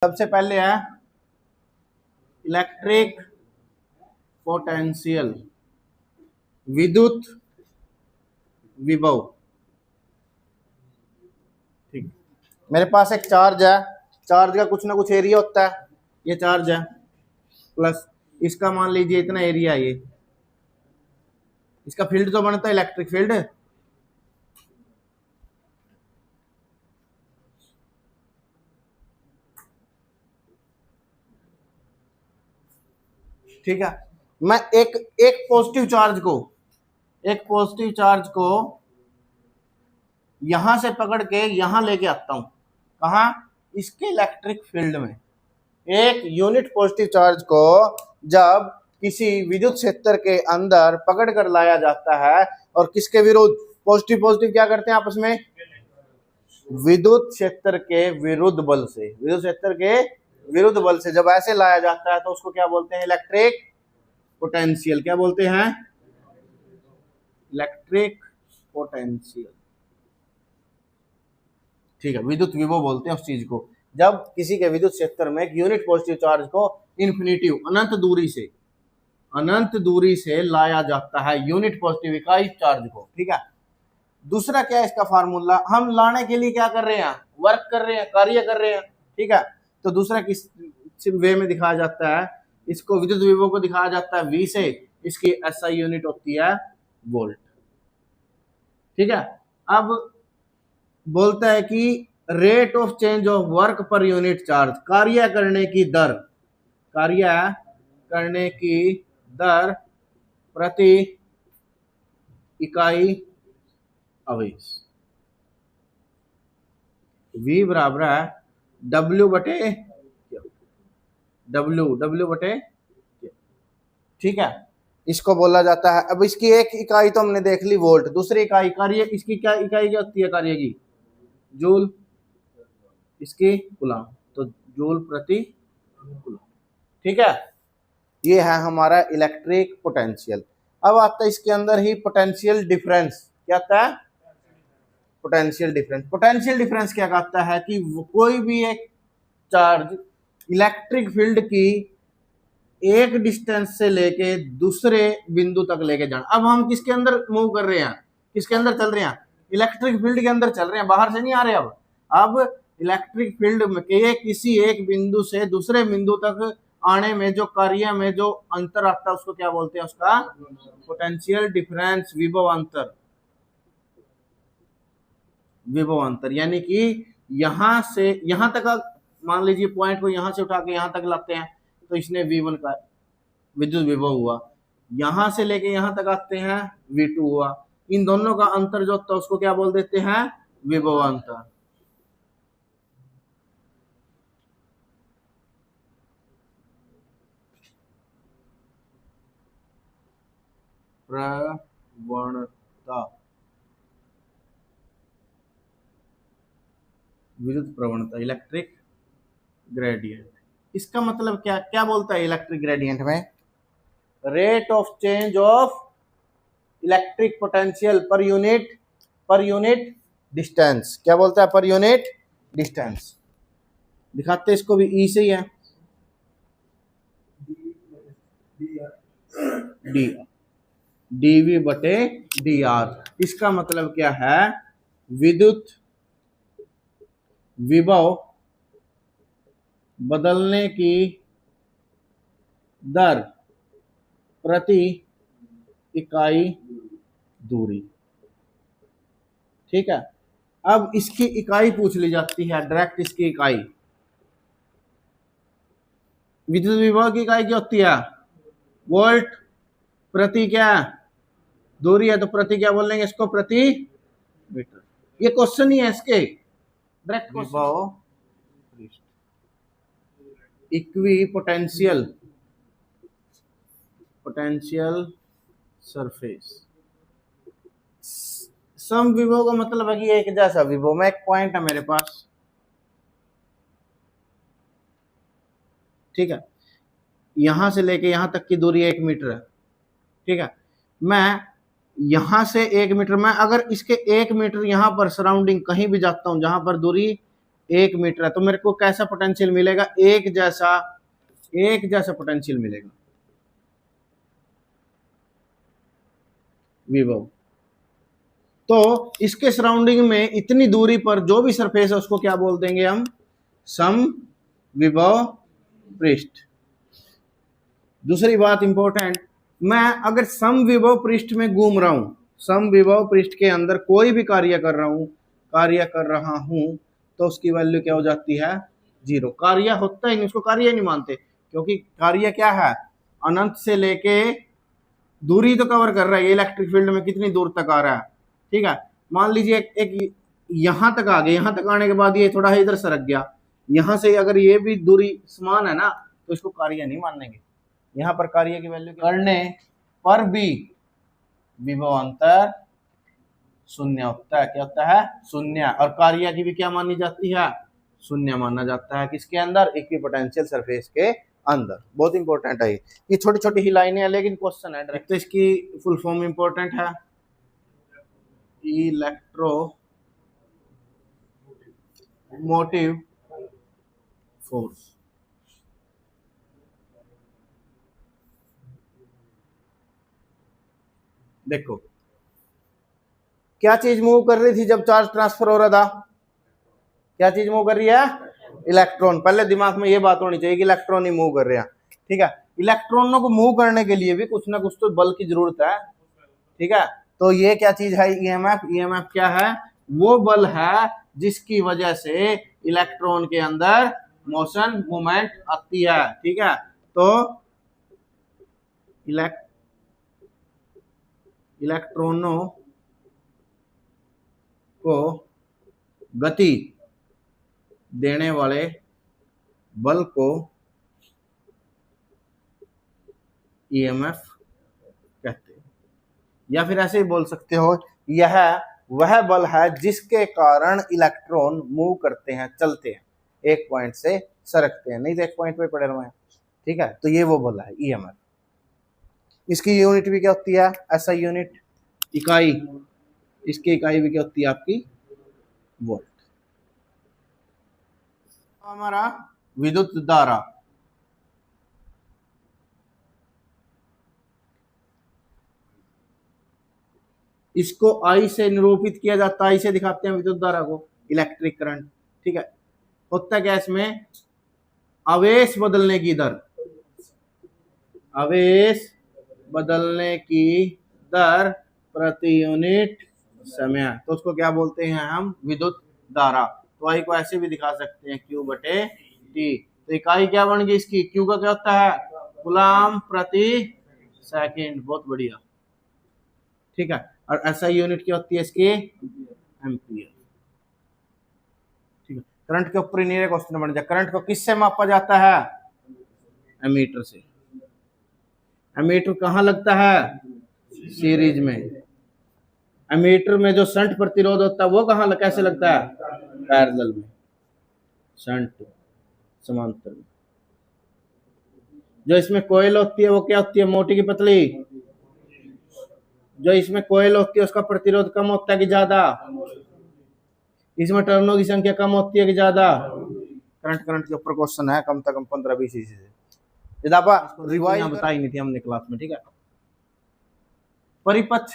सबसे पहले है इलेक्ट्रिक पोटेंशियल, विद्युत विभव। ठीक, मेरे पास एक चार्ज है, चार्ज का कुछ ना कुछ एरिया होता है, ये चार्ज है प्लस इसका मान लीजिए इतना एरिया है, ये इसका फील्ड तो बनता है इलेक्ट्रिक फील्ड। ठीक है, मैं एक एक पॉजिटिव चार्ज को यहां से पकड़ के यहां लेके आता हूं, कहा, इसके इलेक्ट्रिक फील्ड में। एक यूनिट पॉजिटिव चार्ज को जब किसी विद्युत क्षेत्र के अंदर पकड़ कर लाया जाता है और किसके विरुद्ध, पॉजिटिव पॉजिटिव क्या करते हैं आपस में, विद्युत क्षेत्र के विरुद्ध बल से, विद्युत क्षेत्र के विरुद्ध बल से जब ऐसे लाया जाता है तो उसको क्या बोलते हैं, इलेक्ट्रिक पोटेंशियल। क्या बोलते हैं, इलेक्ट्रिक पोटेंशियल। ठीक है, विद्युत विभव बोलते हैं उस चीज को जब किसी के विद्युत क्षेत्र में एक यूनिट पॉजिटिव चार्ज को इन्फिनिटिव अनंत दूरी से लाया जाता है, यूनिट पॉजिटिव इकाई चार्ज को। ठीक है, दूसरा क्या है इसका फार्मूला, हम लाने के लिए क्या कर रहे हैं, वर्क कर रहे हैं, कार्य कर रहे हैं। ठीक है, तो दूसरा किस वे में दिखाया जाता है, इसको विद्युत विभव को दिखाया जाता है V से, इसकी SI यूनिट होती है वोल्ट। ठीक है, अब बोलता है कि rate of change of work per unit charge, कार्य करने की दर प्रति इकाई आवेश। V बराबर है W बटे W। ठीक है, इसको बोला जाता है। अब इसकी एक इकाई तो हमने देख ली वोल्ट, दूसरी इकाई कार्य, इसकी क्या इकाई क्या होती है कार्य की, जूल, इसकी कूलम, तो जूल प्रति कूलम। ठीक है, ये है हमारा इलेक्ट्रिक पोटेंशियल। अब आता है इसके अंदर ही पोटेंशियल डिफरेंस। क्या आता है, पोटेंशियल डिफरेंस क्या कहता है कि कोई भी एक चार्ज इलेक्ट्रिक फील्ड की एक डिस्टेंस से लेके दूसरे बिंदु तक लेके जाना। अब हम किसके अंदर मूव कर रहे हैं, किसके अंदर चल रहे हैं, इलेक्ट्रिक फील्ड के अंदर चल रहे हैं, बाहर से नहीं आ रहे। अब इलेक्ट्रिक फील्ड में के किसी एक बिंदु से दूसरे बिंदु तक आने में जो कार्य में जो अंतर आता है उसको क्या बोलते हैं, उसका पोटेंशियल डिफरेंस, विभव अंतर। यानी कि यहां से यहां तक, मान लीजिए पॉइंट को यहां से उठा के यहां तक लाते हैं तो इसने V1 का विद्युत विभव हुआ, यहां से लेके यहां तक आते हैं V2 हुआ, इन दोनों का अंतर जो होता है उसको क्या बोल देते हैं, विभव अंतर। प्रवणता, विद्युत प्रवणता, इलेक्ट्रिक ग्रेडियंट। इसका मतलब क्या क्या बोलता है इलेक्ट्रिक ग्रेडियंट में, rate of change of electric potential per unit distance. क्या बोलता है, पर यूनिट डिस्टेंस। दिखाते इसको भी ई से ही है, डी डीवी बटे डी आर। इसका मतलब क्या है, विद्युत विभव बदलने की दर प्रति इकाई दूरी। ठीक है, अब इसकी इकाई पूछ ली जाती है डायरेक्ट, इसकी इकाई, विद्युत विभव की इकाई क्या होती है, वोल्ट, प्रति क्या दूरी है तो प्रति क्या बोलेंगे इसको, प्रति मीटर। ये क्वेश्चन ही है इसके, डायरेक्ट विभव इक्वी पोटेंशियल सरफेस। सम विभव का मतलब है कि एक जैसा विभव में एक पॉइंट है मेरे पास। ठीक है, यहां से लेके यहां तक की दूरी 1 मीटर है। ठीक है, मैं यहां से 1 मीटर में अगर इसके 1 मीटर यहां पर सराउंडिंग कहीं भी जाता हूं जहां पर दूरी 1 मीटर है, तो मेरे को कैसा पोटेंशियल मिलेगा, एक जैसा पोटेंशियल मिलेगा विभव। तो इसके सराउंडिंग में इतनी दूरी पर जो भी सरफेस है उसको क्या बोल देंगे हम, सम विभव पृष्ठ। दूसरी बात इंपॉर्टेंट, मैं अगर सम विभव पृष्ठ में घूम रहा हूं, सम विभव पृष्ठ के अंदर कोई भी कार्य कर रहा हूं तो उसकी वैल्यू क्या हो जाती है, 0। कार्य होता ही नहीं, उसको कार्य नहीं मानते, क्योंकि कार्य क्या है, अनंत से लेके दूरी तो कवर कर रहा है, इलेक्ट्रिक फील्ड में कितनी दूर तक आ रहा है। ठीक है, मान लीजिए एक यहां तक आ गया, यहां तक आने के बाद ये थोड़ा इधर सरक गया, यहां से अगर ये भी दूरी समान है ना तो इसको कार्य नहीं मानेंगे। यहां पर कार्य की वैल्यू करने पर भी विभव अंतर शून्य होता है। क्या होता है, शून्य। और कार्य की भी क्या मानी जाती है, शून्य माना जाता है। किसके अंदर, इक्विपोटेंशियल सरफेस के अंदर। बहुत इंपॉर्टेंट है ये छोटी छोटी ही लाइनें हैं लेकिन क्वेश्चन है डायरेक्ट। तो इसकी फुल फॉर्म इंपॉर्टेंट है, इलेक्ट्रो मोटिव फोर्स। देखो क्या चीज मूव कर रही थी जब चार्ज ट्रांसफर हो रहा था, क्या चीज मूव कर रही है, इलेक्ट्रॉन। पहले दिमाग में ये बात होनी चाहिए कि इलेक्ट्रॉन ही मूव कर रहे हैं। ठीक है, इलेक्ट्रॉनों को मूव करने के लिए भी कुछ ना कुछ तो बल की जरूरत है। ठीक है, तो ये क्या चीज है, ईएमएफ। ईएमएफ क्या है, वो बल है जिसकी वजह से इलेक्ट्रॉन के अंदर मोशन मूवमेंट आती है। ठीक है, तो इलेक्ट्रॉनों को गति देने वाले बल को ईएमएफ कहते हैं। या फिर ऐसे ही बोल सकते हो, यह वह बल है जिसके कारण इलेक्ट्रॉन मूव करते हैं, चलते हैं, एक पॉइंट से सरकते हैं, नहीं तो एक पॉइंट पे पड़े हुए हैं। ठीक है, तो ये वो बल है ईएमएफ। इसकी यूनिट भी क्या होती है, ऐसा यूनिट, इकाई। इसकी इकाई भी क्या होती है आपकी, वोल्ट। हमारा विद्युत धारा, इसको आई से निरूपित किया जाता है, आई से दिखाते हैं विद्युत धारा को, इलेक्ट्रिक करंट। ठीक है, होता क्या इसमें, आवेश बदलने की दर, आवेश बदलने की दर प्रति यूनिट समय, तो उसको क्या बोलते हैं हम, विद्युत धारा। तो आई को ऐसे भी दिखा सकते हैं, Q बटे T। तो इकाई क्या बन गई इसकी, Q का क्या होता है, कूलम प्रति सेकंड। बहुत बढ़िया। ठीक है, और ऐसा यूनिट क्या होती है इसकी, एम्पियर। ठीक है, करंट के ऊपर ही क्वेश्चन बन जाए, करंट को किससे मापा जाता है, एमीटर से। एमीटर कहाँ लगता है, सीरीज में। एमीटर में जो शंट प्रतिरोध होता है वो कहाँ कैसे लगता है, पैरेलल में, शंट समांतर में। जो इसमें कोयल होती है वो क्या होती है, मोटी की पतली। जो इसमें कोयल होती है उसका प्रतिरोध कम होता है कि ज्यादा, इसमें टर्नों की संख्या कम होती है कि ज्यादा। करंट के ऊपर क्वेश्चन है कम से कम 15-20 से। रिवाइज बताई नहीं थी हमने क्लास में। ठीक है, परिपथ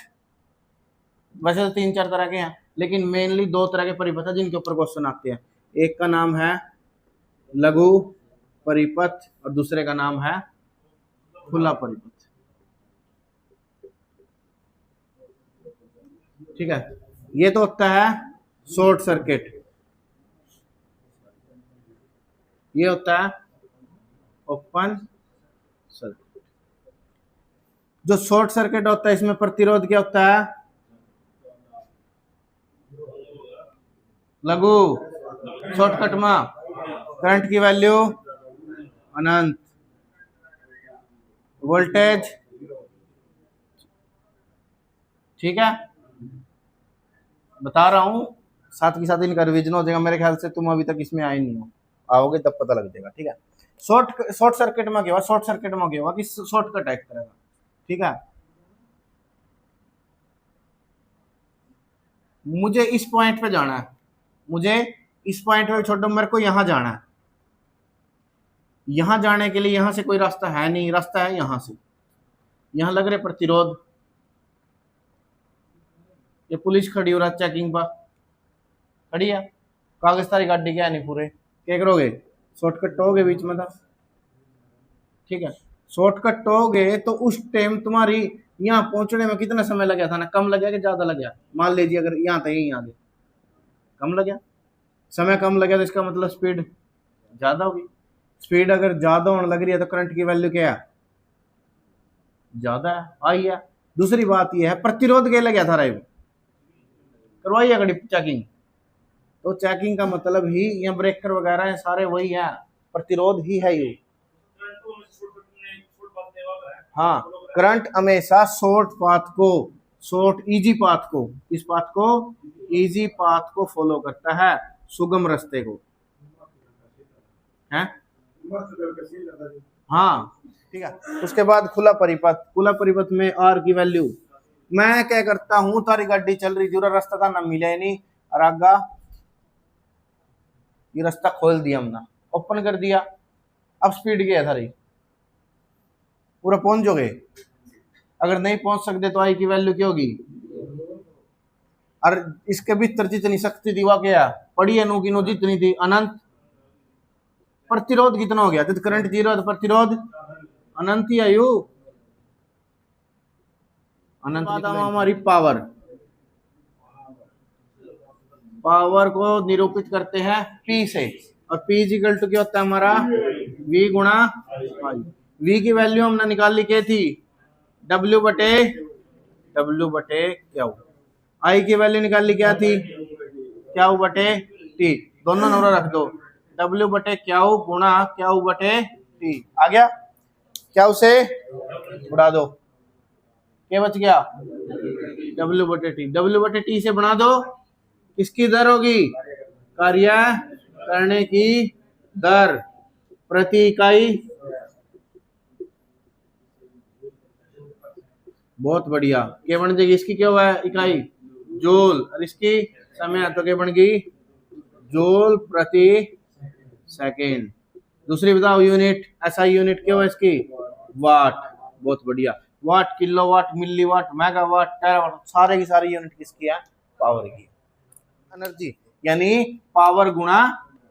वैसे तो 3-4 तरह के हैं, लेकिन मेनली 2 तरह के परिपथ है जिनके ऊपर क्वेश्चन आते हैं। एक का नाम है लघु परिपथ और दूसरे का नाम है खुला परिपथ। ठीक है, ये तो होता है शॉर्ट सर्किट, ये होता है ओपन सर्किट। जो शॉर्ट सर्किट होता है इसमें प्रतिरोध क्या होता है, लघु। शॉर्टकट में करंट की वैल्यू अनंत, वोल्टेज। ठीक है, बता रहा हूं, साथ के साथ इनका रिवीजन हो जाएगा। मेरे ख्याल से तुम अभी तक इसमें आए नहीं हो, आओगे तब पता लग जाएगा। ठीक है, शॉर्ट सर्किट में क्या हुआ, शॉर्ट सर्किट में क्या हुआ कि शॉर्टकट है एक तरह का। ठीक है, मुझे इस पॉइंट पे जाना है, मुझे इस पॉइंट में छोड़ो, मेरे को यहां जाना है। यहां जाने के लिए यहां से कोई रास्ता है नहीं, रास्ता है यहां से। यहां लग रहे प्रतिरोध, ये पुलिस खड़ी हो रहा चेकिंग पर खड़ी है, कागज तारी गाड़ी क्या नहीं पूरे, क्या करोगे? शॉर्टकट टोगे बीच में था, ठीक है। शॉर्टकट टोगे तो उस टाइम तुम्हारी यहाँ पहुंचने में कितना समय लग गया था ना, कम लग गया कि ज्यादा लग गया? मान लीजिए अगर यहाँ था यहीं आगे कम लग गया, समय कम लग गया, तो इसका मतलब स्पीड ज्यादा होगी। स्पीड अगर ज्यादा होने लग रही है तो करंट की वैल्यू क्या है? ज्यादा है, आई है। दूसरी बात यह है प्रतिरोध क्या लग गया था, राइव करवाइए घड़ी चेकिंग, तो चेकिंग का मतलब ही ये ब्रेकर वगैरह है सारे वही है, प्रतिरोध ही है ये। हाँ, करंट हमेशा शॉर्ट पाथ को, शॉर्ट इजी पाथ को, इस पाथ को, इजी पाथ को फॉलो करता है, सुगम रास्ते को है। हाँ ठीक है। उसके बाद खुला परिपथ, खुला परिपथ में आर की वैल्यू, मैं क्या करता हूं, तारी गाड़ी चल रही थी, रास्ता था ना, मिला ही नहीं, और आगा ये रास्ता खोल दिया हमने, ओपन कर दिया, अब स्पीड क्या है थारी, पूरा पहुंच जोगे। अगर नहीं पहुंच सकते तो आई की वैल्यू क्या होगी? और इसके भीतर जितनी शक्ति थी वह क्या पड़ी है, नो की नो जितनी थी अनंत। प्रतिरोध कितना हो गया? जब करंट जीरो है तो प्रतिरोध अनंत ही आयु, अनंत। हमारी पावर, पावर को निरूपित करते हैं P से, और P इक्वल टू क्या होता है हमारा? V गुणा आई। V की वैल्यू हमने निकाल ली क्या थी? W बटे क्या, आई की वैल्यू निकाल ली क्या थी? क्या बटे T, दोनों नंबर रख दो, W बटे क्या गुणा क्या बटे T, आ गया। क्या उसे उड़ा दो, क्या बच गया? W बटे T, W बटे T से बना दो, किसकी दर होगी? कार्य करने की दर प्रति इकाई। बहुत बढ़िया, क्या बन जाएगी इसकी? क्या हुआ है इकाई? जूल, और इसकी समय तो क्या बन गई? जूल प्रति सेकेंड। दूसरी बताओ यूनिट, ऐसा यूनिट क्या हुआ इसकी? वाट। बहुत बढ़िया, वाट, किलोवाट, मिलीवाट, मेगावाट, टेरावाट, सारे की सारी यूनिट किसकी है? पावर की। एनर्जी यानी पावर गुणा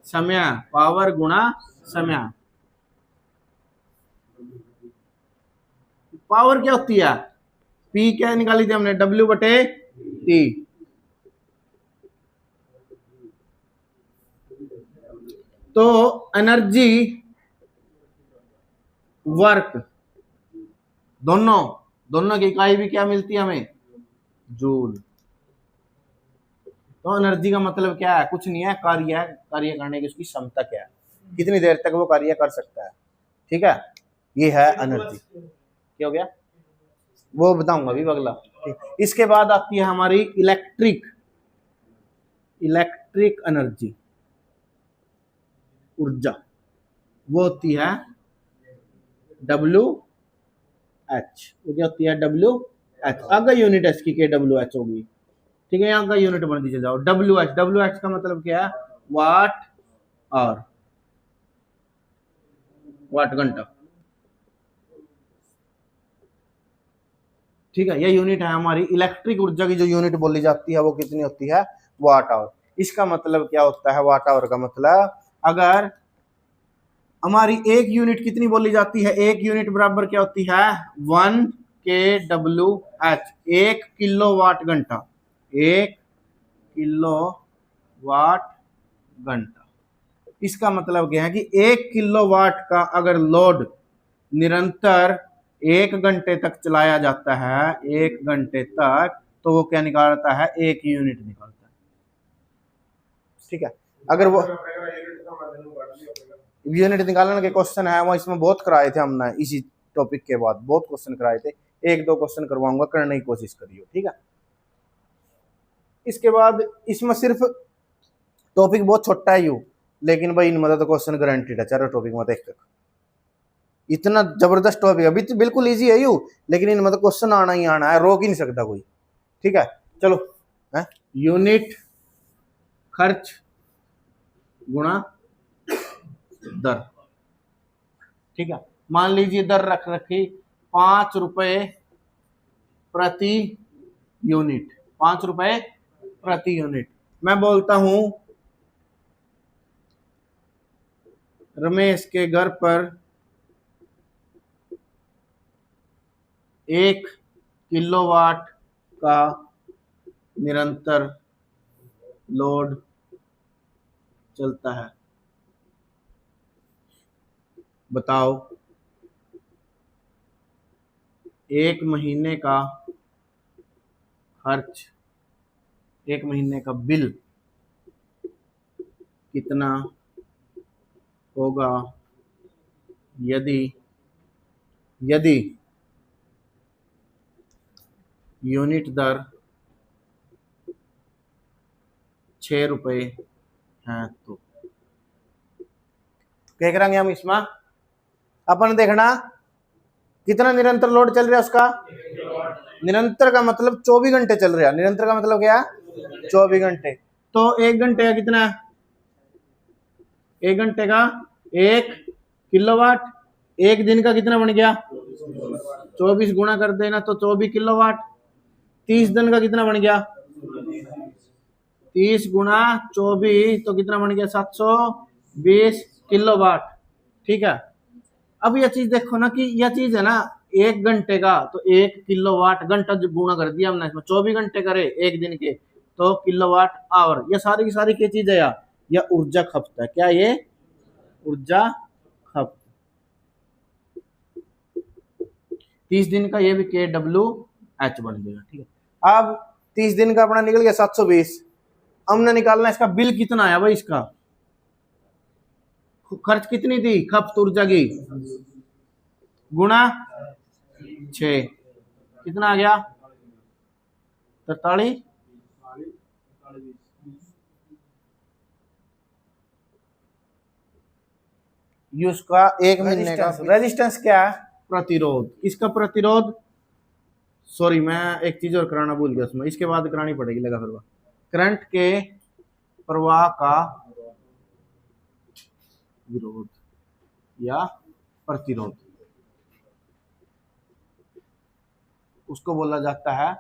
समय, पावर गुणा समय। पावर क्या होती है? P क्या निकाली थी हमने? W बटे T। तो एनर्जी वर्क दोनों की इकाई भी क्या मिलती है हमें? जूल। तो एनर्जी का मतलब क्या है? कुछ नहीं है, कार्य है, कार्य करने की उसकी क्षमता क्या है, कितनी देर तक वो कार्य कर सकता है, ठीक है, ये है एनर्जी। क्या हो गया वो बताऊंगा अभी अगला। इसके बाद आती है हमारी इलेक्ट्रिक एनर्जी, ऊर्जा, वो होती है WH। वो क्या होती है? WH। अगर यूनिट एस की WH होगी, ठीक है, यहाँ का यूनिट बन दीजिए जाओ WH का मतलब क्या है? वाट आवर, वाट घंटा, ठीक है, यह यूनिट है हमारी इलेक्ट्रिक ऊर्जा की। जो यूनिट बोली जाती है वो कितनी होती है? Watt hour. इसका मतलब क्या होता है? वाट आवर का मतलब, अगर हमारी एक यूनिट कितनी बोली जाती है? एक यूनिट बराबर क्या होती है? 1 kWh, 1 किलोवाट घंटा, 1 किलोवाट घंटा। इसका मतलब क्या है कि 1 किलोवाट का अगर लोड निरंतर 1 घंटे तक चलाया जाता है, 1 घंटे तक, तो वो क्या निकालता है? 1 यूनिट निकालता है, ठीक है। अगर वो यूनिट निकालने के क्वेश्चन है वो इसमें बहुत कराए थे हमने, इसी टॉपिक के बाद बहुत क्वेश्चन कराए थे, 1-2 क्वेश्चन करवाऊंगा, करने की कोशिश करियो, ठीक है। इसके बाद इसमें सिर्फ टॉपिक बहुत छोटा है यू, लेकिन भाई इनमें तो क्वेश्चन गारंटीड है, चारों टॉपिक में देख, इतना जबरदस्त टॉपिक अभी तो बिल्कुल इजी है यू, लेकिन इनमें तो क्वेश्चन आना ही आना है, रोक ही नहीं सकता कोई, ठीक है। चलो है यूनिट खर्च गुणा दर। ठीक है, मान लीजिए दर रख रखी 5 रुपए प्रति यूनिट, 5 रुपए प्रति यूनिट। मैं बोलता हूं रमेश के घर पर 1 किलोवाट का निरंतर लोड चलता है। बताओ एक महीने का खर्च, एक महीने का बिल कितना होगा यदि यूनिट दर 6 रुपए है। तो क्या करेंगे हम इसमें? अपन देखना कितना निरंतर लोड चल रहा है उसका। निरंतर का मतलब 24 घंटे चल रहा है। निरंतर का मतलब क्या? 24 घंटे। तो 1 घंटे का कितना? 1 घंटे का 1 किलोवाट। 1 दिन का कितना बन गया? 24 गुणा कर देना तो 24 किलोवाट। 30 दिन का कितना बन गया? 30 गुणा 24 तो कितना बन गया? 720 किलोवाट। ठीक है, अब यह चीज देखो ना कि यह चीज है ना 1 घंटे का तो 1 किलोवाट, घंटा जो गुणा कर दिया हमने इसमें, 24 घंटे करे 1 दिन के तो किलोवाट आवर। ये सारी की सारी क्या चीज है यार? यह ऊर्जा खपत है। क्या ये? ऊर्जा खपत। 30 दिन का ये भी KWH बन गया। ठीक है, अब 30 दिन का अपना निकल गया 720। हमने निकालना इसका बिल कितना आया भाई, इसका खर्च कितनी थी खपत ऊर्जा की, गुणा 6 कितना आ गया? 43। उसका 1 महीने का रेजिस्टेंस क्या है? प्रतिरोध। इसका प्रतिरोध, सॉरी मैं एक चीज और कराना भूल गया उसमें, इसके बाद करानी पड़ेगी लगा फिर। करंट के प्रवाह का विरोध या प्रतिरोध, उसको बोला जाता है,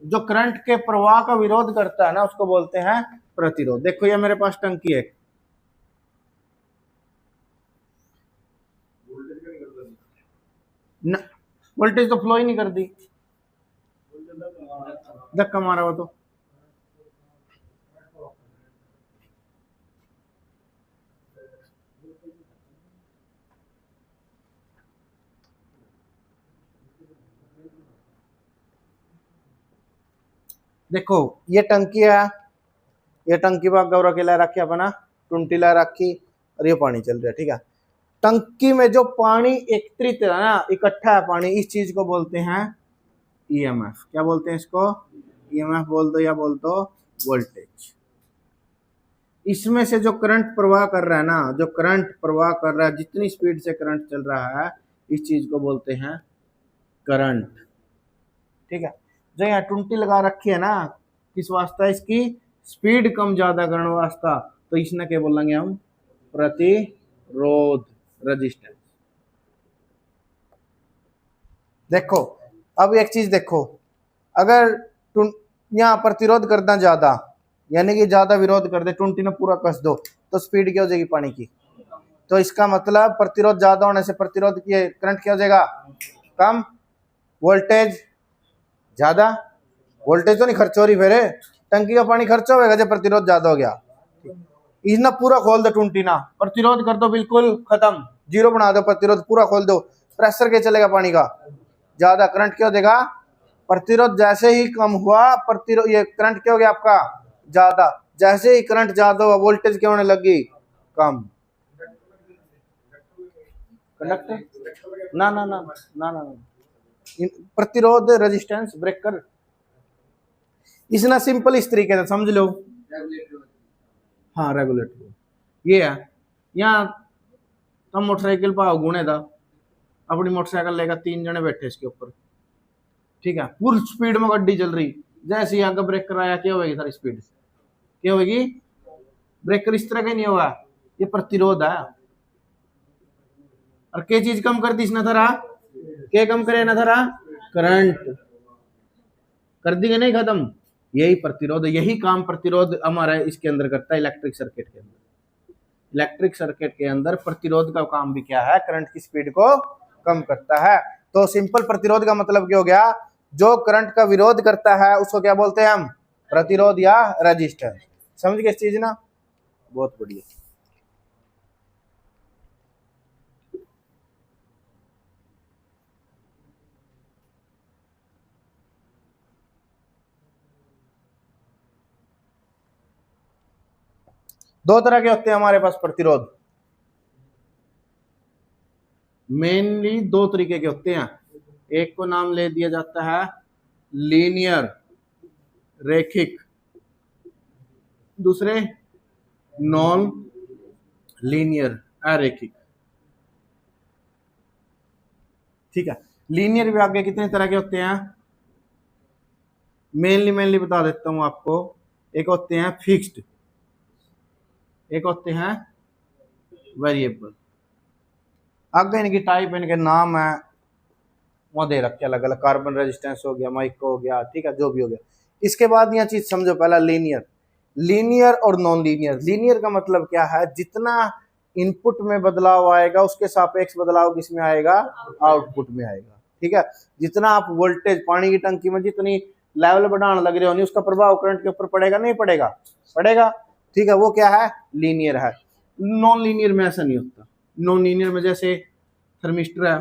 जो करंट के प्रवाह का विरोध करता है ना उसको बोलते हैं प्रतिरोध। देखो ये मेरे पास टंकी है, वोल्टेज तो फ्लो ही नहीं करती, धक्का मारा हुआ तो। देखो ये टंकी है, ये टंकी पर गौरव के ला रखी अपना, टुंटी ला रखी और ये पानी चल रहा है। ठीक है, टंकी में जो पानी एकत्रित है ना, इकट्ठा है पानी, इस चीज को बोलते हैं ईएमएफ। क्या बोलते हैं इसको? ईएमएफ बोल दो या बोल दो वोल्टेज। इसमें से जो करंट प्रवाह कर रहा है ना, जो करंट प्रवाह कर रहा है, जितनी स्पीड से करंट चल रहा है, इस चीज को बोलते हैं करंट। ठीक है, जो यहाँ टुंटी लगा रखी है ना, किस वास्ता? इसकी स्पीड कम ज्यादा करने वास्ता, तो इसने क्या बोलेंगे हम? प्रतिरोध, रेजिस्टेंस। देखो अब एक चीज देखो, अगर यहाँ प्रतिरोध करना ज्यादा, यानी कि ज्यादा विरोध कर दे, टुंटी ने पूरा कस दो, तो स्पीड क्या हो जाएगी पानी की? तो इसका मतलब प्रतिरोध ज्यादा होने से प्रतिरोध की करंट क्या हो जाएगा? कम। वोल्टेज ज्यादा, वोल्टेज तो नहीं खर्च हो रही, फिर टंकी का पानी खर्च होगा जब प्रतिरोध ज्यादा हो गया। इसना पूरा खोल दो टुंटी ना, प्रतिरोध कर दो बिल्कुल खत्म, जीरो बना दो, प्रतिरोध पूरा खोल दो, प्रेशर क्या चलेगा पानी का? ज्यादा। करंट क्या हो जाएगा? प्रतिरोध जैसे ही कम हुआ, प्रतिरोध ये करंट क्या हो गया आपका? ज्यादा। जैसे ही करंट ज्यादा हुआ, वोल्टेज क्या होने लगी? कम। कंडक्टर ना ना ना ना ना, ना। प्रतिरोध, रेजिस्टेंस, ब्रेकर, इसना सिंपल इस तरीके से समझ लो। हाँ रेगुलेटर ये है। यहाँ तुम मोटरसाइकिल पाओ गुणे था, अपनी मोटरसाइकिल लेकर 3 जने बैठे इसके ऊपर। ठीक है, फुल स्पीड में गाड़ी चल रही, जैसे ही आगे ब्रेकर आया क्या होगी? सारी स्पीड क्या होगी? ब्रेकर इस तरह का नहीं होगा, ये प्रतिरोध है। और क्या चीज कम कर दी इसने थरा, क्या कम करे ना थरा, करंट कर दी कि नहीं खत्म। यही प्रतिरोध, यही काम प्रतिरोध हमारा इसके अंदर करता है, इलेक्ट्रिक सर्किट के अंदर। इलेक्ट्रिक सर्किट के अंदर प्रतिरोध का काम भी क्या है, करंट की स्पीड को कम करता है। तो सिंपल प्रतिरोध का मतलब क्या हो गया, जो करंट का विरोध करता है उसको क्या बोलते हैं हम, प्रतिरोध या रेजिस्टेंस। समझ गए इस चीज ना, बहुत बढ़िया। दो तरह के होते हैं हमारे पास प्रतिरोध, मेनली दो तरीके के होते हैं। एक को नाम ले दिया जाता है लीनियर रेखिक, दूसरे नॉन लीनियर अरेखिक। ठीक है, लीनियर भी आगे कितने तरह के होते हैं, मेनली बता देता हूं आपको। एक होते हैं फिक्स्ड, एक होते हैं वेरिएबल। आगे इनकी टाइप, इनके नाम है वो दे रखे अलग अलग, कार्बन रेजिस्टेंस हो गया, माइक्रो हो गया, ठीक है, जो भी हो गया। इसके बाद यह चीज समझो, पहला लीनियर, लीनियर और नॉन लीनियर। लीनियर का मतलब क्या है, जितना इनपुट में बदलाव आएगा उसके सापेक्ष बदलाव किसमें आएगा, आउटपुट में आएगा। ठीक है, जितना आप वोल्टेज पानी की टंकी में जितनी लेवल बढ़ाने लग रहे हो, नहीं उसका प्रभाव करंट के ऊपर पड़ेगा, नहीं पड़ेगा, पड़ेगा। ठीक है, वो क्या है, लीनियर है। नॉन लीनियर में ऐसा नहीं होता। नॉन लीनियर में जैसे थर्मिस्टर है,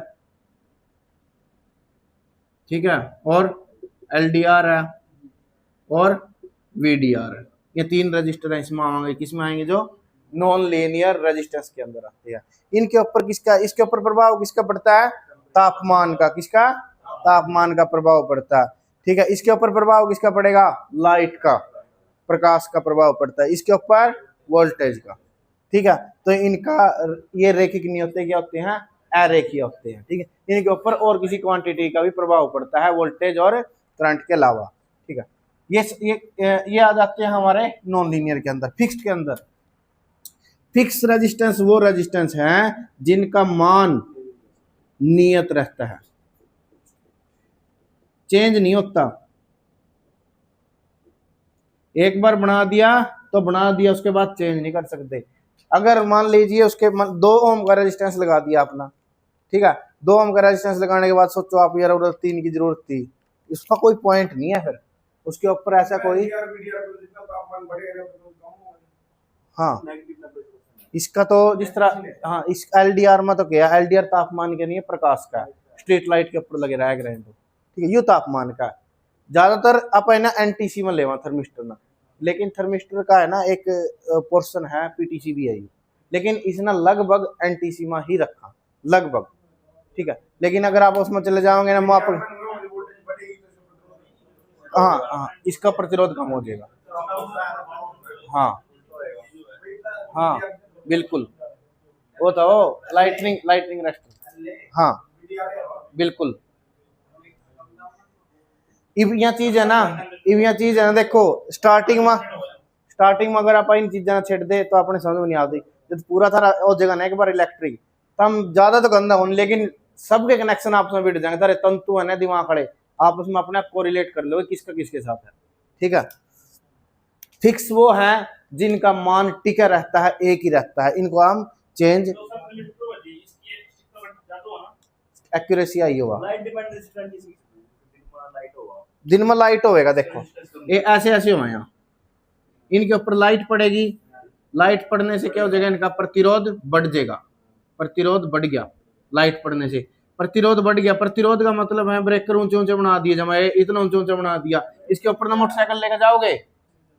ठीक है, और एलडीआर है और वीडीआर है, ये तीन रजिस्टर इसमें आएंगे, किसमें आएंगे, जो नॉन लीनियर रेजिस्टेंस के अंदर आते हैं। इनके ऊपर किसका, इसके ऊपर प्रभाव किसका पड़ता है, तापमान का, किसका, तापमान का प्रभाव पड़ता है। ठीक है, इसके ऊपर प्रभाव किसका पड़ेगा, लाइट का, प्रकाश का प्रभाव पड़ता है। इसके ऊपर वोल्टेज का। ठीक है, तो इनका ये रेखिक नहीं होते, क्या होते हैं, अरेखीय होते हैं। ठीक है, इनके ऊपर और किसी क्वांटिटी का भी प्रभाव पड़ता है, वोल्टेज और करंट के अलावा। ठीक है, ये आ जाते हैं हमारे नॉन लीनियर के अंदर। फिक्स्ड के अंदर, फिक्स रेजिस्टेंस वो रेजिस्टेंस है जिनका मान नियत रहता है, चेंज नहीं होता। एक बार बना दिया तो बना दिया, उसके बाद चेंज नहीं कर सकते। अगर मान लीजिए उसके 2 ओम का रेजिस्टेंस लगा दिया अपना, ठीक है, 2 ओम का रेजिस्टेंस लगाने के बाद सोचो आप यार उधर 3 की जरूरत थी, इसका कोई पॉइंट नहीं है, फिर उसके ऊपर ऐसा कोई, हाँ इसका तो जिस तरह, हाँ इस एलडीआर में तो क्या, एलडीआर तापमान के नहीं है, प्रकाश का, स्ट्रीट लाइट के ऊपर लगे रह गए तो, ठीक है, यू तापमान का। ज्यादातर आप है ना एनटीसी में लेवा थर्मिस्टर ना, लेकिन थर्मिस्टर का है ना एक पोर्शन है पीटीसी भी है ये, लेकिन इसने लगभग एनटीसी में ही रखा, लगभग। ठीक है, लेकिन अगर आप उसमें चले जाओगे ना माप, हाँ हाँ इसका प्रतिरोध कम हो जाएगा, हाँ हाँ बिल्कुल, वो तो लाइटनिंग लाइटनिंग रेस्टर, हाँ बिल्कुल। इब यह चीज है ना, इब यह चीज है ना, देखो स्टार्टिंग में अगर आप इन चीजा छेड़ दे तो अपने समझ में नहीं आती। जब पूरा था वो जगह ना एक बार इलेक्ट्रिक, तो हम ज्यादा तो गंदा होने, लेकिन सबके कनेक्शन आपस में बिट जाएंगे, तारे तंतु है ना दिमाग खड़े, आप उसमें अपने आप को रिलेट कर लो किसका किसके साथ है। ठीक है, फिक्स वो है जिनका मान टिका रहता है, एक ही रहता है, इनको हम चेंज, एक्यूरेसी आई होगा, दिन में लाइट होएगा, देखो ये ऐसे ऐसे हो यहाँ, इनके ऊपर लाइट पड़ेगी, लाइट पड़ने से क्या हो जाएगा, इनका प्रतिरोध बढ़ जाएगा, प्रतिरोध बढ़ गया लाइट पड़ने से, प्रतिरोध बढ़ गया। प्रतिरोध का मतलब है ब्रेकर ऊंचे ऊंचे बना दिए, जब इतना ऊंचे ऊंचे बना दिया, इसके ऊपर ना मोटरसाइकिल लेकर जाओगे,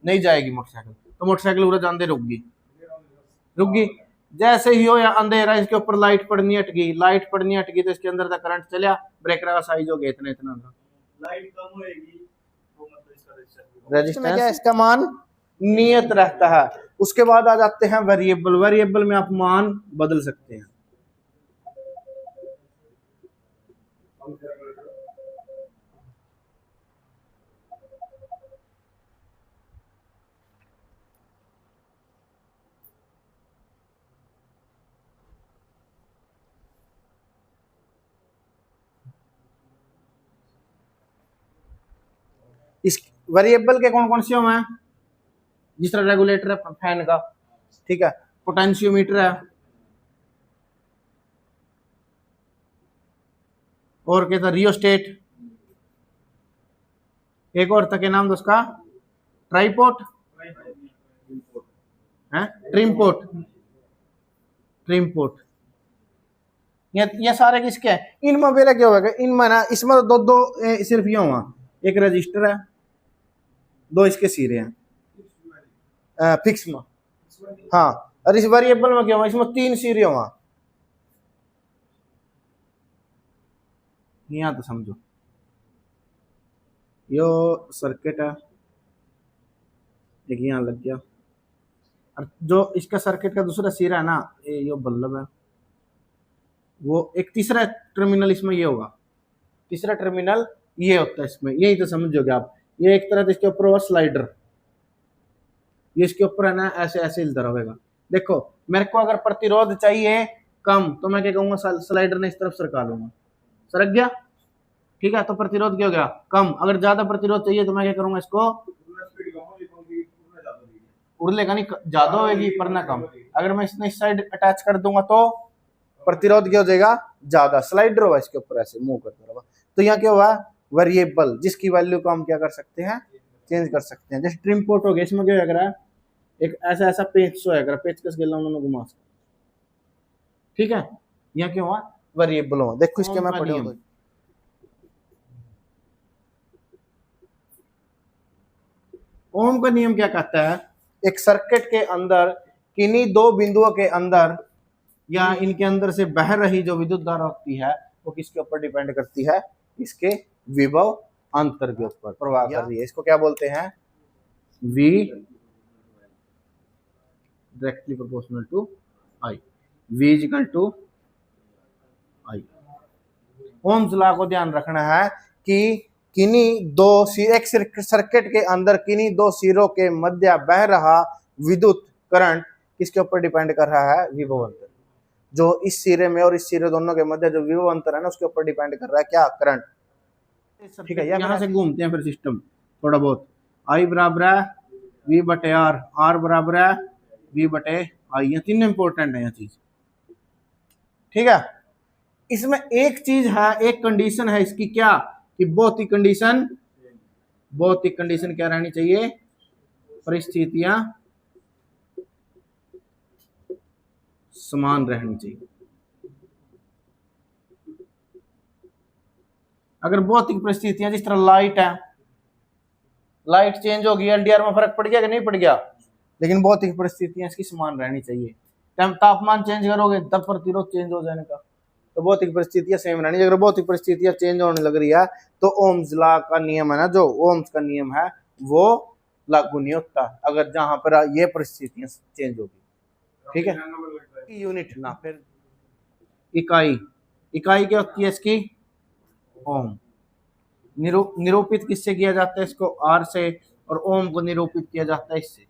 नहीं जाएगी मोटरसाइकिल, तो मोटरसाइकिल पूरा जानते रुक गई। जैसे ही हो या अंधेरा, इसके ऊपर लाइट पड़नी हटगी, लाइट पड़नी हटगी तो इसके अंदर तक करंट चलिया, ब्रेकर का साइज हो गया इतना इतना, लाइट कम होएगी तो मतलब रेजिस्टेंस क्या, इसका मान नियत रहता है। उसके बाद आ जाते हैं वेरिएबल, वेरिएबल में आप मान बदल सकते हैं। इस वेरिएबल के कौन कौन से हैं, जिस तरह रेगुलेटर है फैन का, ठीक है, पोटेंशियोमीटर है, और क्या था, रियोस्टेट, एक और था, क्या नाम था उसका, ट्राइपोर्ट है, ट्रिमपोर्ट, ट्रिमपोर्ट। ये सारे किसके हैं, इनमें मेरा क्या होगा, इनमें ना, इसमें दो दो सिर्फ ये हुआ, एक रजिस्टर है, दो इसके सिरे हैं फिक्स में, हाँ, और इस वेरिएबल में क्या हुआ, इसमें 3 सिरे हुआ, यहाँ तो समझो, यो सर्किट है, एक यहाँ लग गया, और जो इसका सर्किट का दूसरा सिरा है ना, ये बल्ब है, वो एक तीसरा टर्मिनल इसमें ये होगा, तीसरा टर्मिनल ये होता है इसमें, यही तो समझोगे आप, ये एक तरह से इसके ऊपर हुआ स्लाइडर, ये इसके ऊपर है ना, ऐसे ऐसे हिलता रहेगा। देखो मेरे को अगर प्रतिरोध चाहिए कम, तो मैं क्या कहूंगा, स्लाइडर ने इस तरफ सरका लूंगा, सरक गया, ठीक है, तो प्रतिरोध क्या हो गया, कम। अगर ज्यादा प्रतिरोध चाहिए तो मैं क्या करूंगा, इसको उड़ले का नहीं, ज्यादा होगी पर ना कम। अगर मैं इसने इस साइड अटैच कर दूंगा तो प्रतिरोध क्या हो जाएगा, ज्यादा, स्लाइडर होगा इसके ऊपर ऐसे मूव करता रहेगा। तो यहाँ क्या हुआ, वेरिएबल, जिसकी वैल्यू को हम क्या कर सकते हैं, चेंज कर सकते हैं। जैसे ट्रिम पोर्ट हो गया, इसमें क्या है, एक ऐसा ऐसा पेच है, पेच कस गेला उन्होंने घुमा सकते, ठीक है। यहाँ क्या हुआ, वेरिएबल हुआ। देखो इसके मैं पढ़ी, ओम का नियम क्या कहता है, एक सर्किट के अंदर किन्हीं दो बिंदुओं के अंदर या इनके अंदर से बह रही जो विद्युत धारा होती है, वो किसके ऊपर डिपेंड करती है, इसके विभव अंतर के ऊपर प्रभाव कर रही है। इसको क्या बोलते हैं, V directly proportional to I, V equal to I। Ohm's law को ध्यान रखना है कि किन्हीं दो एक सर्किट के अंदर किन्हीं दो सिरों के मध्य बह रहा विद्युत करंट किसके ऊपर डिपेंड कर रहा है, विभव अंतर। जो इस सिरे में और इस सिरे दोनों के मध्य जो विभव अंतर है ना, उसके ऊपर डिपेंड कर रहा है क्या, करंट, ठीक है। यहाँ से घूमते हैं फिर सिस्टम थोड़ा बहुत, I बराबर है V बटे R, R बराबर है V बटे I, ये तीन इंपॉर्टेंट है यह चीज, ठीक है। इसमें एक चीज है, एक कंडीशन है इसकी, क्या कि भौतिक कंडीशन क्या रहनी चाहिए, परिस्थितियां समान रहनी चाहिए। अगर भौतिक परिस्थितियां, जिस तरह लाइट है, लाइट चेंज होगी, एलडीआर में फर्क पड़ गया कि नहीं पड़ गया, लेकिन भौतिक परिस्थितियां इसकी समान रहनी चाहिए। तापमान चेंज करोगे तब प्रतिरोध चेंज हो जाने का, तो भौतिक परिस्थितियां सेम रहनी। अगर भौतिक परिस्थितियां चेंज होने लग रही है तो ओम्स लॉ का नियम है ना, जो ओम्स का नियम है वो लागू नहीं होता, अगर जहां पर ये परिस्थितियां चेंज होगी, ठीक है। यूनिट ना, फिर इकाई, इकाई क्या होती है इसकी, ओम। निरूपित किससे किया जाता है, इसको आर से, और ओम को निरूपित किया जाता है इससे,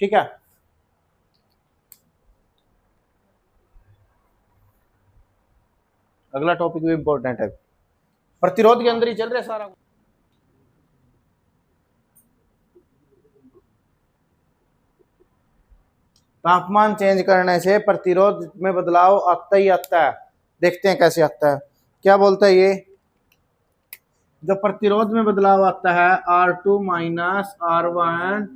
ठीक है। अगला टॉपिक भी इंपॉर्टेंट है, प्रतिरोध के अंदर ही चल रहा है सारा। तापमान चेंज करने से प्रतिरोध में बदलाव आता ही आता है, देखते हैं कैसे आता है। क्या बोलता है ये, जो प्रतिरोध में बदलाव आता है R2 minus R1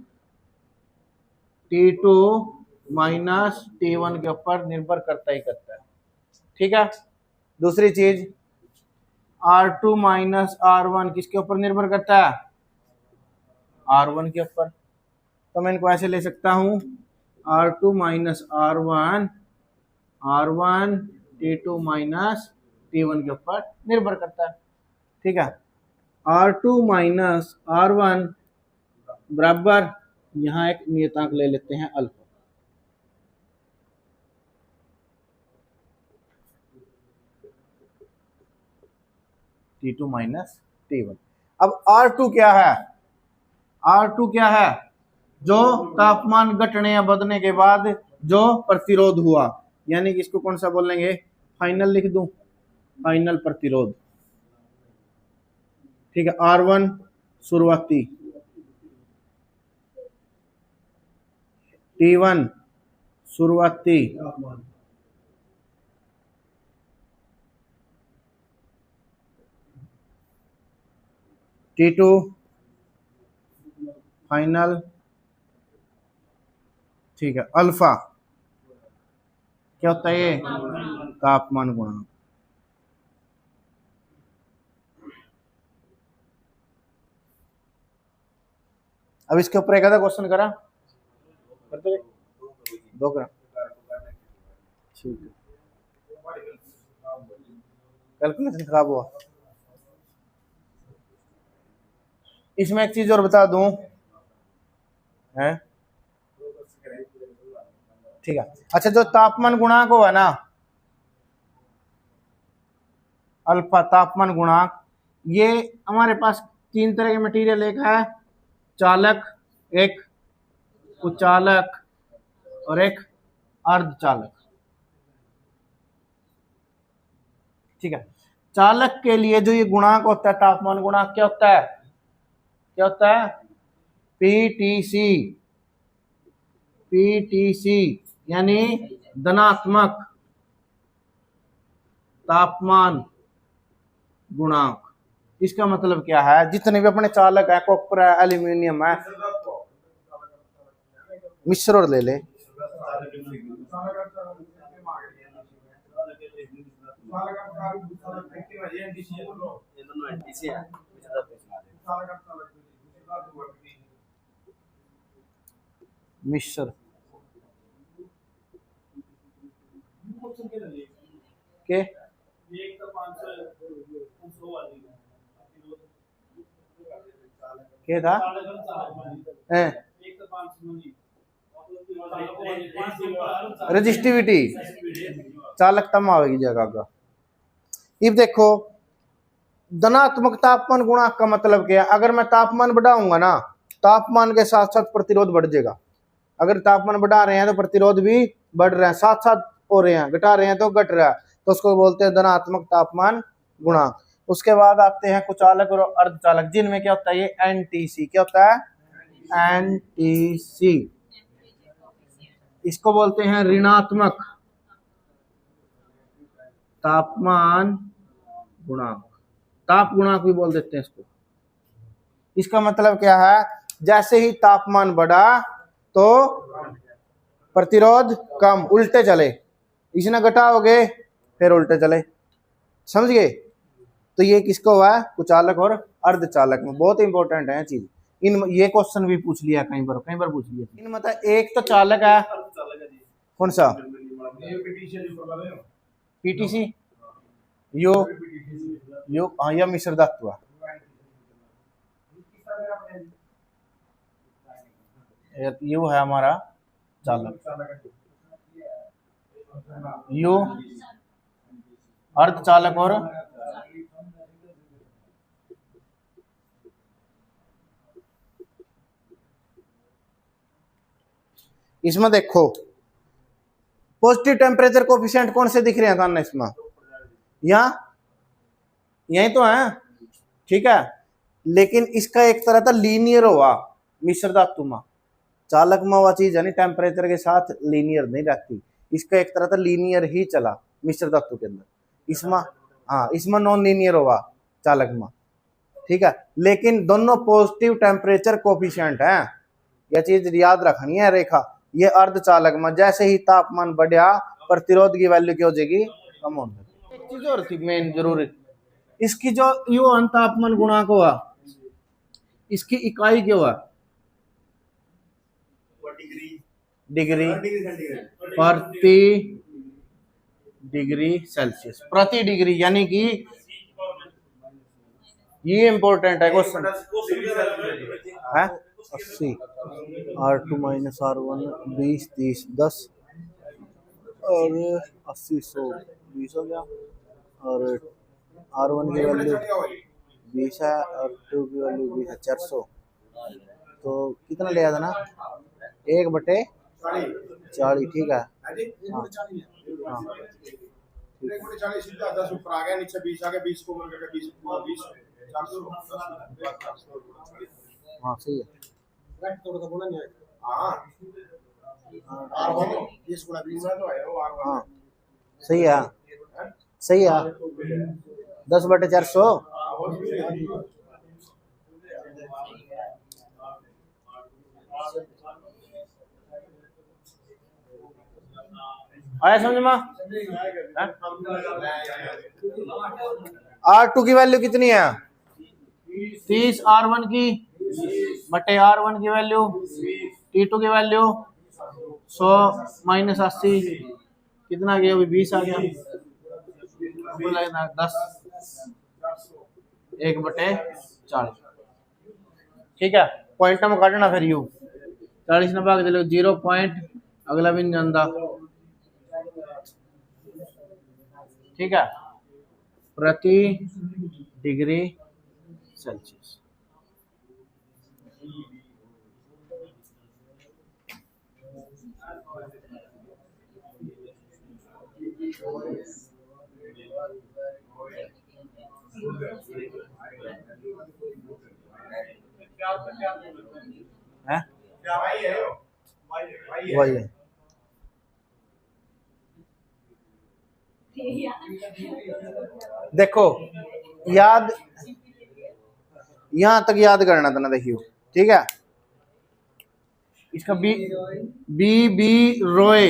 T2 minus T1 के ऊपर निर्भर करता ही करता है, ठीक है। दूसरी चीज, R2 माइनस R1 किसके ऊपर निर्भर करता है, R1 के ऊपर। तो मैं इनको ऐसे ले सकता हूं, R2 minus R1 T2 minus T1 के ऊपर निर्भर करता है, ठीक है। R2 माइनस R1 बराबर, यहां एक नियतांक ले लेते हैं अल्फा, T2 माइनस T1। अब R2 क्या है, R2 क्या है, जो तापमान घटने या बढ़ने के बाद जो प्रतिरोध हुआ, यानी कि इसको कौन सा बोलेंगे, फाइनल लिख दूं, फाइनल प्रतिरोध, ठीक है, R1 शुरुआती, T1 शुरुआती, T2 फाइनल, ठीक है। अल्फा क्या होता है? ये तापमान गुणांक। अब इसके ऊपर एक आधा क्वेश्चन करा करते, 2 ग्राम, ठीक है। कैलकुलेशन खराब हुआ। इसमें एक चीज और बता दूं, है ठीक है। अच्छा, जो तापमान गुणांक हुआ ना, अल्फा तापमान गुणांक, ये हमारे पास 3 तरह के मटेरियल, एक है चालक, एक कुचालक और एक अर्धचालक, ठीक है। चालक के लिए जो ये गुणांक होता है, तापमान गुणांक, क्या होता है? क्या होता है? पीटीसी। पीटीसी यानी धनात्मक तापमान गुणांक। इसका मतलब क्या है? जितने भी अपने चालक है, कॉपर है, एल्यूमिनियम है, मिश्र और ले ले, मिश्र के क्या था? रजिस्टिविटी, चालकता में आवेगी जगह का। अब देखो, धनात्मक तापमान गुणांक का मतलब क्या है? अगर मैं तापमान बढ़ाऊंगा ना, तापमान के साथ साथ प्रतिरोध बढ़ जाएगा। अगर तापमान बढ़ा रहे हैं तो प्रतिरोध भी बढ़ रहा है, साथ साथ हो रहे हैं, घटा रहे हैं तो घट रहा है, तो उसको बोलते हैं धनात्मक तापमान गुणांक। उसके बाद आते हैं कुचालक और अर्धचालक, जिनमें क्या होता है? ये एनटीसी। क्या होता है? एनटीसी। इसको बोलते हैं ऋणात्मक तापमान गुणांक, ताप गुणांक भी बोल देते हैं इसको। इसका मतलब क्या है? जैसे ही तापमान बढ़ा तो प्रतिरोध कम, उल्टे चले, इसने घटाओगे फिर उल्टे चले, समझ गए? तो ये किसको हुआ? कुचालक और अर्धचालक में। बहुत इंपॉर्टेंट है चीज। इन ये क्वेश्चन भी पूछ लिया कई बार पूछ लिया। इन मतलब एक तो चालक है, कौन सा? पीटीसी, यो यो, हाँ, यह मिश्र धातु है। यू है हमारा चालक, यू अर्धचालक और इसमें देखो पॉजिटिव टेम्परेचर कोफिशिएंट कौन से दिख रहे हैं था इसमें? यहाँ यही तो है, ठीक है। लेकिन इसका एक तरह का लीनियर हुआ मिश्र धातु में, चालक में वह चीज है नहीं, टेम्परेचर के साथ लीनियर नहीं रहती। इसका एक तरह का लीनियर ही चला मिश्र धातु के अंदर। इसमें हाँ, इसमें नॉन लीनियर होगा चालक में, ठीक है। लेकिन दोनों पॉजिटिव टेम्परेचर कोफिशिएंट है, यह चीज याद रखनी है रेखा। ये अर्धचालक में जैसे ही तापमान बढ़ा, प्रतिरोध की वैल्यू क्या हो जाएगी? कम हो जाएगी। एक चीज और थी मेन जरूरी, इसकी जो यू तापमान गुणांक हुआ, इसकी इकाई क्या हुआ? डिग्री प्रति डिग्री सेल्सियस, प्रति डिग्री, यानी कि ये इंपॉर्टेंट है क्वेश्चन है। 80 R2 माइनस R1 20 30 10 और 80 100 20 हो गया, और R1 की वैल्यू 20 है और 2 की वैल्यू 20 है, 400। तो कितना लिया था ना? 1/40, ठीक है। हाँ सही है। हाँ सही है, सही है। 10/400। आया समझ में? R2 की वैल्यू कितनी है? 30 R1 की बटे R1 की वैल्यू, T2 की वैल्यू 100 माइनस 80 कितना गया? अभी 20 आ गया। 10 1/40। ठीक है, पॉइंट में काटना फिर यू 40 ने भाग दिलो 0 पॉइंट, अगला भी नहीं जानता। ठीक है, प्रति डिग्री सेल्सियस। है वही है। देखो याद, यहां तक याद करना था ना, देखियो ठीक है। इसका बी रोए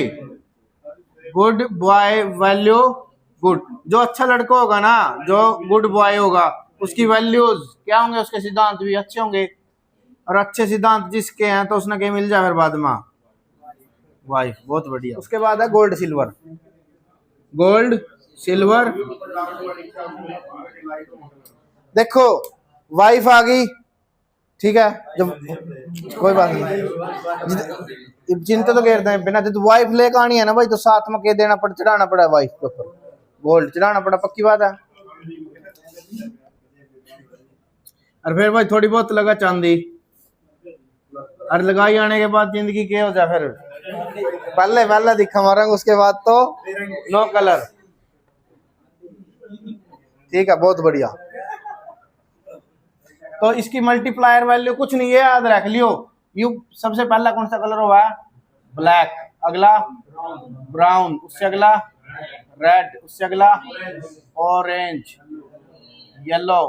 गुड बॉय वैल्यू गुड, जो अच्छा लड़का होगा ना, जो गुड बॉय होगा, उसकी वैल्यूज क्या होंगे? उसके सिद्धांत भी अच्छे होंगे, और अच्छे सिद्धांत जिसके हैं तो उसने क्या मिल जाए फिर बाद में वाइफ। बहुत बढ़िया। उसके बाद है गोल्ड सिल्वर। गोल्ड सिल्वर, देखो वाइफ आ गई, ठीक है, जब कोई बात नहीं, चिंता तो कहते हैं बिना तो वाइफ लेकर आनी है ना भाई, तो साथ में कह देना पड़ा, चढ़ाना पड़ा वाइफ के ऊपर, गोल्ड चढ़ाना पड़ा, पक्की बात है। और फिर भाई थोड़ी बहुत लगा चांदी, और लगाई आने के बाद जिंदगी क्या हो जाए फिर? पहले दिखा मारा, उसके बाद तो नो कलर। ठीक है, बहुत बढ़िया। तो इसकी मल्टीप्लायर वैल्यू कुछ नहीं है, याद रख लियो। यू सबसे पहला कौन सा कलर हुआ? ब्लैक, अगला ब्राउन, उससे अगला रेड, उससे अगला orange, yellow,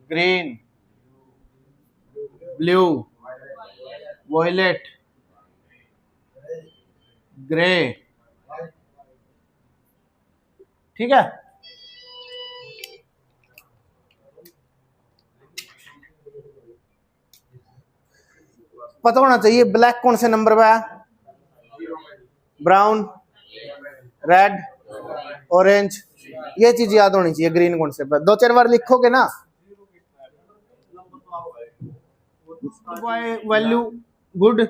green, blue, violet, grey. ठीक है, पता होना चाहिए ब्लैक कौन से नंबर पे है, ब्राउन, रेड, ऑरेंज, ये चीज याद होनी चाहिए। ग्रीन कौन से पे 2-4 बार लिखोगे ना, वैल्यू गुड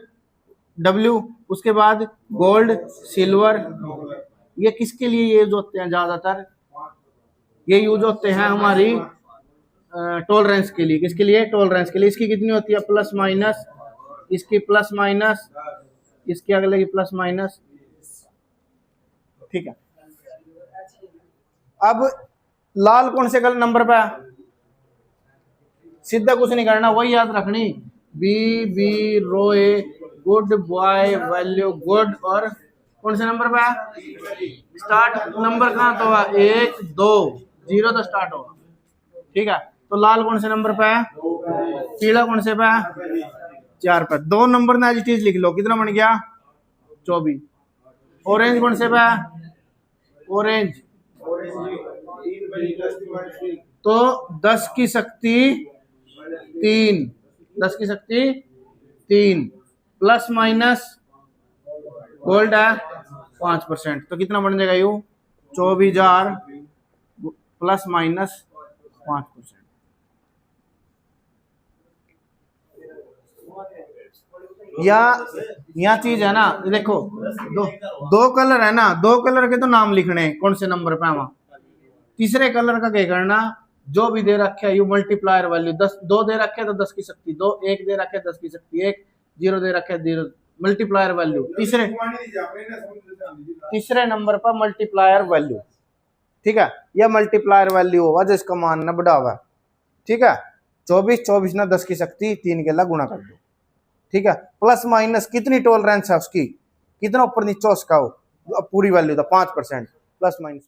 W, उसके बाद गोल्ड सिल्वर। ये किसके लिए यूज होते हैं? ज्यादातर ये यूज होते हैं हमारी टॉलरेंस के लिए। किसके लिए? टॉलरेंस के लिए। इसकी कितनी होती है? प्लस माइनस, इसकी प्लस माइनस, इसके अगले की प्लस माइनस। ठीक है, अब लाल कौन से कलर नंबर पे? सीधा कुछ नहीं करना, वही याद रखनी, बी रोए गुड बॉय वैल्यू गुड, और कौन से नंबर पे? स्टार्ट नंबर कहाँ तो हुआ? 1 2 0 तो स्टार्ट होगा। ठीक है, तो लाल कौन से नंबर पे है? पीला कौन से पे है? 4 पे। 2 नंबर ना एज चीज लिख लो, कितना बन गया? 24। ऑरेंज कौन से पे है? ऑरेंज तो 10 की शक्ति 3, 10 की शक्ति 3, प्लस माइनस गोल्ड है 5%, तो कितना बन जाएगा? You 24,000 plus minus 5%। या चीज है ना, देखो दो कलर है ना, 2 कलर के तो नाम लिखने कौन से नंबर पे वहां। तीसरे कलर का क्या करना? जो भी दे रखे है यू मल्टीप्लायर वैल्यू 10, 2 दे रखे तो 10 की शक्ति 2, 1 दे रखे 10 की शक्ति 1, 0 दे रखे 0, मल्टीप्लायर वैल्यू तीसरे नंबर पर मल्टीप्लायर वैल्यू। ठीक है, यह मल्टीप्लायर वैल्यू होगा जो इसका मान न बढ़ा हुआ है। ठीक है, 24 ना 10 की शक्ति 3 के ला गुणा कर दो। ठीक है, प्लस माइनस कितनी टॉलरेंस है उसकी, कितना ऊपर नीचे उसका हो, पूरी वैल्यू था 5%, प्लस माइनस